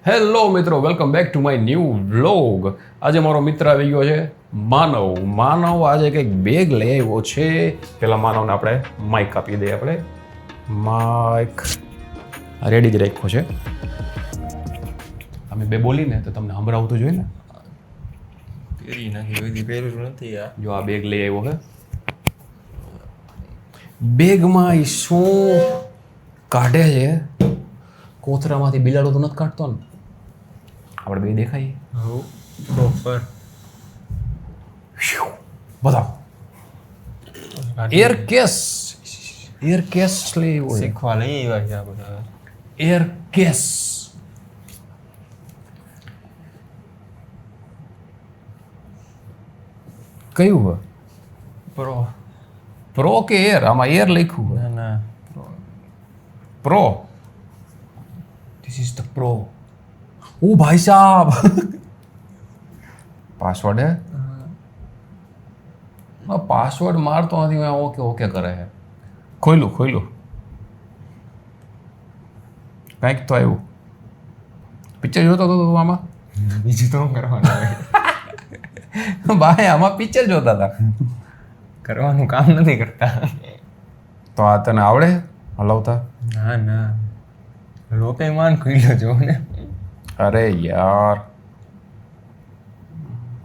Hello મિત્રો, welcome back to my new vlog. આજે મારો મિત્ર આવી ગયો છે માનવ આજે કંઈક બેગ લઈ આવ્યો છે. પેલા માનવને આપણે માઇક આપી દઈએ. આપણે માઇક રેડી જ રાખ્યો છે. અમે બે બોલીને તો તમને સંભળાવતું જોઈએ ને. પહેરી નાખી બધી પહેર્યું નથી યાર. જો આ બેગ લઈ આવ્યો છે. બેગમાં એ શું કાઢે છે? કોથરામાંથી બિલાડો તો નથી કાઢતો ને? આપણે બે દેખાઈએ. હો પ્રોપર બતાવો. એર કેસ લઈ આવ્યો છે. શીખવા લઈ આવ્યા છે આપણે. એર કેસ કયું હોય? પ્રો કે એર? આમાં એર લખ્યું હોય. ના pro. This is the pro. ઓ ભાઈ સાहब, પાસવર્ડ હે? પાસવર્ડ મારતો નથી મેં. ઓકે ઓકે કરે છે. ખોલ્યું કંઈક તો આવ્યું. પિક્ચર જોતો હતો તું આમાં? બીજું તો કરવાનું ભાઈ આમાં પિક્ચર જોતા હતા. કરવાનું કામ નથી કરતા. તો આ તને આવડે હલાવતા? ના લોપે માન ખુલ્લો જો ને. અરે યાર.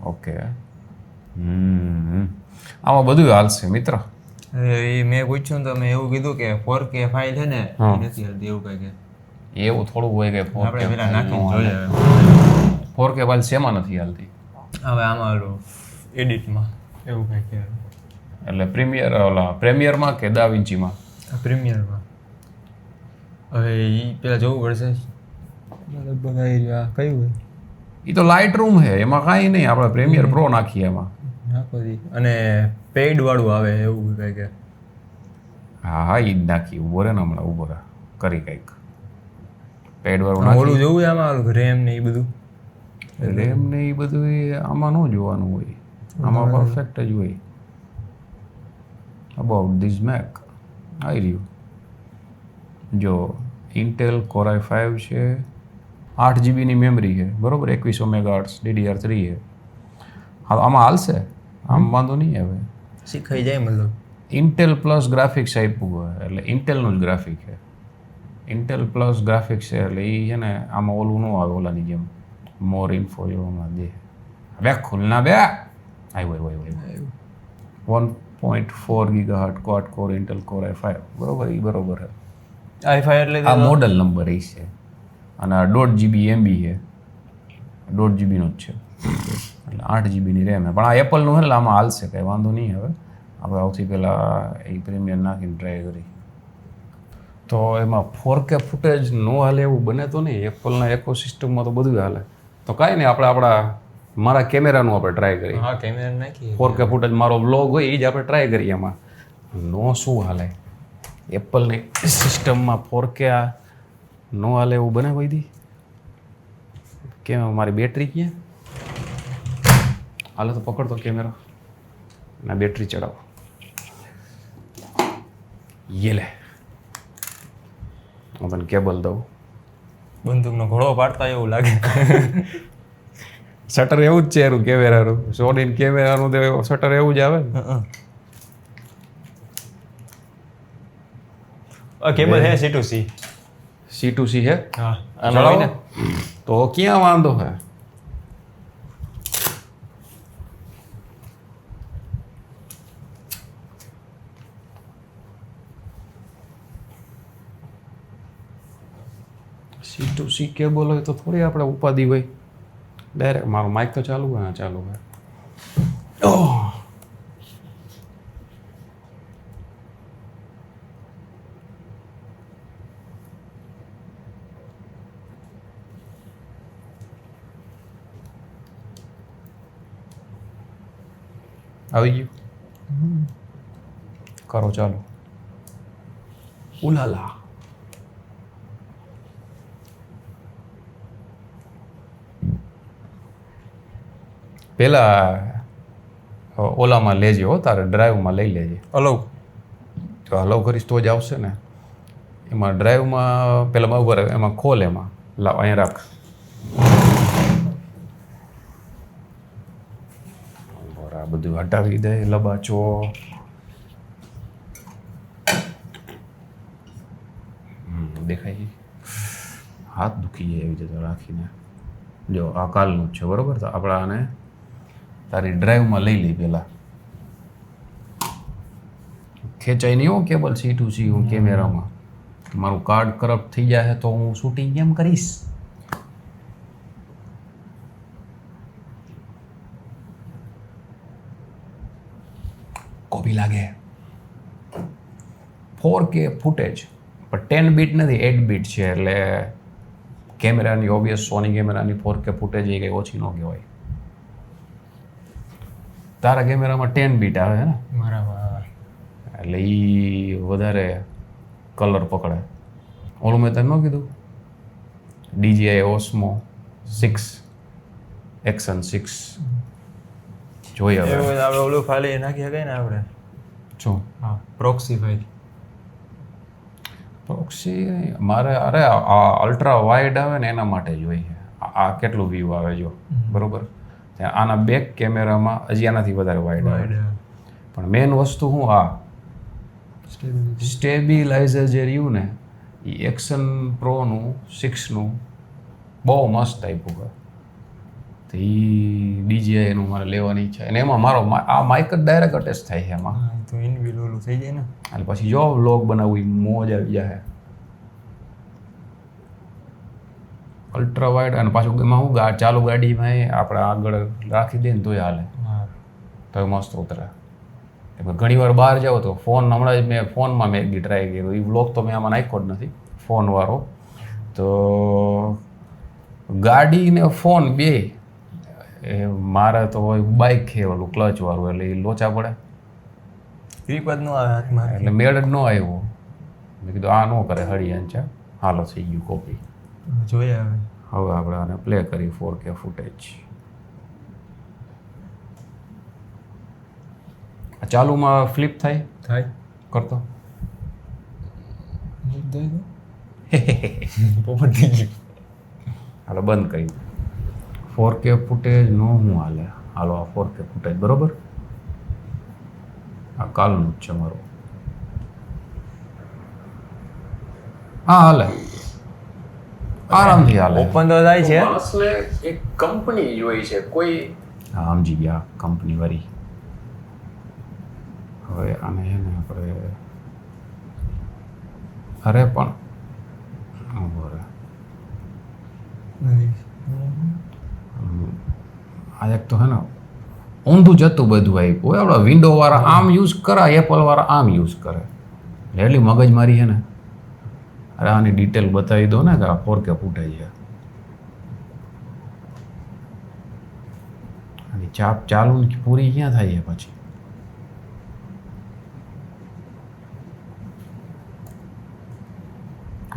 ઓકે. આમાં બધું હાલશે મિત્ર. એ મેં પૂછ્યું ને તો મેં એવું કીધું કે 4K ફાઇલ છે ને એ નથી હાલતી એવું કઈ કે. એવું થોડું હોય કે 4K આપણે પેલા નાખીને જોઈએ. 4K ફાઇલ શેમાં નથી હાલતી? હવે આમાં ઓલું એડિટમાં એવું કઈ કે. એટલે પ્રીમિયરમાં કે દા વિન્ચીમાં? પ્રીમિયરમાં. હવે એ પેલા જોવું પડશે. લગભગ આવી રહ્યું. આ કયું હોય? એ તો લાઇટ રૂમ છે, એમાં કાંઈ નહીં. આપણે પ્રીમિયર પ્રો નાખીએ એમાં. નાખો દી. અને પેઇડ વાળું આવે એવું કઈ કે. હા એ જ નાખી. ઊભો રહે ને, હમણાં ઊભો રહે, કરી કંઈક પેડ વાળું ઓલું નાખી. જોવું આમાં રેમ ને એ બધું. રેમ ને એ બધું આમાં ન જોવાનું હોય. આમાં પરફેક્ટ જ હોય. અબાઉટ ધીસ મેક આવી રહ્યું. જો ઇન્ટેલ Core i5 છે, 8 GB મેમરી છે, બરાબર. 2100 મેગાહર્ટ્ઝ DDR3 છે. હા આમાં હાલશે, આમ વાંધો નહીં આવે. શીખાઈ જાય મતલબ. ઇન્ટેલ પ્લસ ગ્રાફિક્સ આપ્યું હોય એટલે ઇન્ટેલનું જ ગ્રાફિક છે. ઇન્ટેલ પ્લસ ગ્રાફિક્સ છે એટલે એ છે ને આમાં ઓલું ન આવે ઓલાની જેમ. મોર ઇન્ફો એવામાં દે. હવે ખુલના બે આવ્યો 1.4 GHz Quad core Intel Core i5, બરોબર. એ બરોબર છે. i5 એટલે આ મોડલ નંબર એ છે. અને આ 1.5 GB MB છે, 1.5 GB નું જ છે. એટલે 8 GB ની રેમ છે. પણ આ એપલનું છે એટલે આમાં હાલશે, કંઈ વાંધો નહીં. હવે આપણે સૌથી પહેલાં એ પ્રીમિયર નાખીને ટ્રાય કરી. તો એમાં 4K ફૂટેજ ન હાલે એવું બને તો નહીં. એપલના ઇકોસિસ્ટમમાં તો બધું હાલે. તો કાંઈ નહીં, આપણે મારા કેમેરાનું આપણે ટ્રાય કરીએ. હા કેમેરા નાખી. 4K ફૂટેજ મારો બ્લોગ હોય એ જ આપણે ટ્રાય કરીએ. એમાં નો શું હાલે? એપલની સિસ્ટમમાં 4K નો હાલે એવું બને કોઈ દી? કેમ મારી બેટરી ક્યાં હાલે? તો પકડતો કેમેરો ના બેટરી ચડાવો. યે લે, હું તને કેબલ દઉં. બંદૂકનો ઘોડો પાડતા એવું લાગે. શટર એવું જ છે એનું કેમેરાનું. સોની કેમેરાનું તો શટર એવું જ આવે ને. કેબલ હે C2C. C2C છે? હા ચડાવો ને તો ક્યાં વાંધો હે? C2C કેબલ હોય તો થોડી આપણે ઉપાધિ હોય. ડાયરેક્ટ મારો માઇક તો ચાલુ હોય. હા ચાલુ હોય. આવી ગયું? કરો ચાલો. ઉલાલા. પેલા ઓલામાં લેજે હો, તારે ડ્રાઈવમાં લઈ લેજે. હલો જો હલો કરીશ તો જ આવશે ને. એમાં ડ્રાઈવમાં પેલા ઉભા રહે, એમાં ખોલ, એમાં લાવ અહીંયા રાખ. આ બધું હટાવી દે લબાચો. દેખાય છે હાથ દુખી જાય એવી રીતે રાખીને. જો આ કાલનું જ છે બરોબર. તો આપણે આને તારી ડ્રાઈવમાં લઈ લઈ પહેલાં. ખેંચાઈ નહીં હો કેબલ C to C હું કેમેરામાં. મારું કાર્ડ કરપ્ટ થઈ જાય તો હું શૂટિંગ કેમ કરીશ? કોપી લાગે. 4K ફૂટેજ પણ 10 બીટ નથી 8 બીટ છે એટલે કેમેરાની ઓબ્વિયસ સોની કેમેરાની 4K ફૂટેજ એ કંઈ ઓછી ન કહેવાય. તારા કેમેરામાં 10 બીટ આવે છે ને બરાબર, એટલે એ વધારે કલર પકડે. ઓલું મેં તને ન કીધું DJI Osmo 6 Action 6 જોઈએ હવે એવું આપણે ઓલું ખાલી નાખી શકાય ને આપણે. શું હા, પ્રોક્સી ફાઇલ. પ્રોક્સી મારે અરે આ અલ્ટ્રા વાઇડ આવે ને એના માટે જોઈએ. આ કેટલું વ્યૂ આવે જો બરોબર. આના બેક કેમેરામાં હજી આનાથી વધારે વાઇડ આવે. પણ મેઇન વસ્તુ શું આ સ્ટેબિલાઇઝર જે રહ્યું ને એ એક્શન પ્રોનું 6નું બહુ મસ્ત આપ્યું છે. તો એ DJI એનું મારે લેવાની ઈચ્છા. અને એમાં મારો આ માઇક જ ડાયરેક્ટ અટેચ થાય છે એમાં. તો ઇનબિલ ઓલું થઈ જાય ને. એટલે પછી જો વ્લોગ બનાવવું એ મોજ આવી જાય. અલ્ટ્રા વાઇડ અને પાછું એમાં હું ચાલુ ગાડીમાં આપણે આગળ રાખી દઈએ ને તોય હાલે. તો મસ્ત ઉતરે. ઘણી વાર બહાર જાઓ તો ફોન હમણાં જ મેં ફોનમાં મેં એક ટ્રાય કર્યો. એ વ્લોગ તો મેં આમાં નાખ્યો જ નથી ફોનવાળો. તો ગાડી ને ફોન બે એ મારે તો બાઇક છે ઓલું ક્લચવાળું એટલે એ લોચા પડે ગ્રીપ જ ન આવે હાથમાં. એટલે મેળ જ ન આવ્યો. મેં કીધું આ ન કરે હળિયાન છે. હાલો થઈ ગયું કોપી. જોઈએ હવે. હવે આપણે આને પ્લે કરી 4K ફૂટેજ. ચાલુમાં ફ્લિપ થાય કરતો પોપટ થઈ ગયું. હાલો બંધ કરી 4K ફૂટેજ નો હું હાલે. હાલો આ 4K ફૂટેજ બરોબર. આ કાલનું જ છે મારું. હા હાલે આરામથી હાલે. ઓપન તો થાય છે. માણસને એક કંપની જોઈ છે કોઈ. હા સમજી ગયા કંપની વાળી. હવે આને છે ને આપણે અરે પણ આ એક તો હે ને ઊંધું જતું બધું આપ્યું. આપણે વિન્ડોવાળા આમ યુઝ કરે, એપલવાળા આમ યુઝ કરે. એટલી મગજમારી છે ને. અરે આની ડિટેલ બતાવી દો ને કે આ 4K ફૂટેજ છે. આની ચાપ ચાલુ પૂરી ક્યાં થાય છે પછી?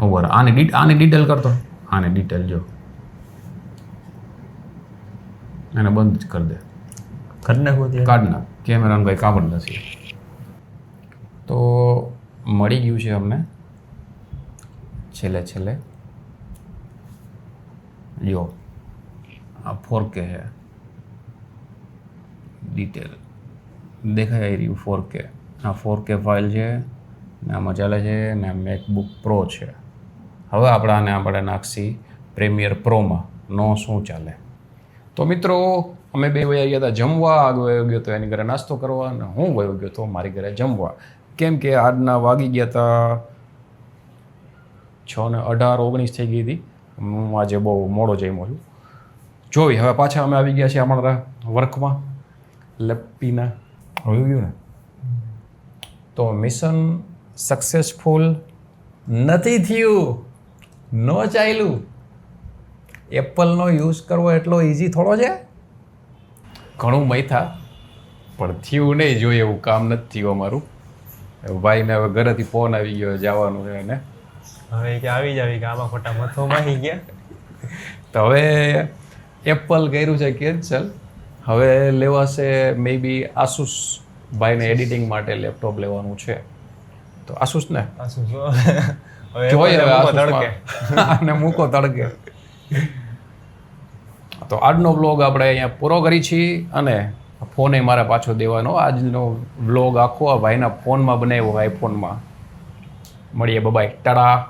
ઓવર આની ડિટેલ કરતો. આને ડિટેલ જો એને બંધ જ કરી દે. કરી નાખો કાઢ નાખ. કેમેરાનું કંઈ કામ જ નથી. તો મળી ગયું છે અમને છેલ્લે જો આ 4K છે. ડિટેલ દેખાય રહ્યું 4K. આ 4K ફાઇલ છે ને આમાં ચાલે છે ને મેકબુક પ્રો છે. હવે આપણે નાખશી પ્રીમિયર પ્રોમાં. નો શું ચાલે. તો મિત્રો અમે બે વયા ગયા હતા જમવા. આગળ વયો ગયો તો એની ઘરે નાસ્તો કરવા અને હું વયો ગયો તો મારી ઘરે જમવા. કેમ કે આજના વાગી ગયા હતા 6:18-19 થઈ ગઈ હતી. હું આજે બહુ મોડો જમ્યો છું. જોઈ હવે પાછા અમે આવી ગયા છીએ અમારા વર્કમાં. લપીના વયું ગયું ને. તો મિશન સક્સેસફુલ નથી થયું. ન ચાલ્યું. એપલનો યુઝ કરવો એટલો ઇઝી થોડો છે. ઘણું મૈથા પણ થયું નહીં. જોઈએ એવું કામ નથી થયું અમારું. ભાઈને હવે ઘરેથી ફોન આવી ગયો જવાનું છે એને. હવે કે આવી જ આવી કે આમાં ખોટા મથો માહી ગયા. તો હવે એપલ કર્યું છે કેન્સલ. હવે લેવાશે મે બી આસુસ. ભાઈને એડિટિંગ માટે લેપટોપ લેવાનું છે. તો આસુસ ને જોઈએ હવે આને મૂકો તડકે. તો આજનો વ્લોગ આપણે અહીંયા પૂરો કરી છીએ અને ફોને મારે પાછો દેવાનો. આજનો વ્લોગ આખો આ ભાઈના ફોનમાં બનાવ્યો, આઈફોનમાં. મળીએ, બાય, ટાટા.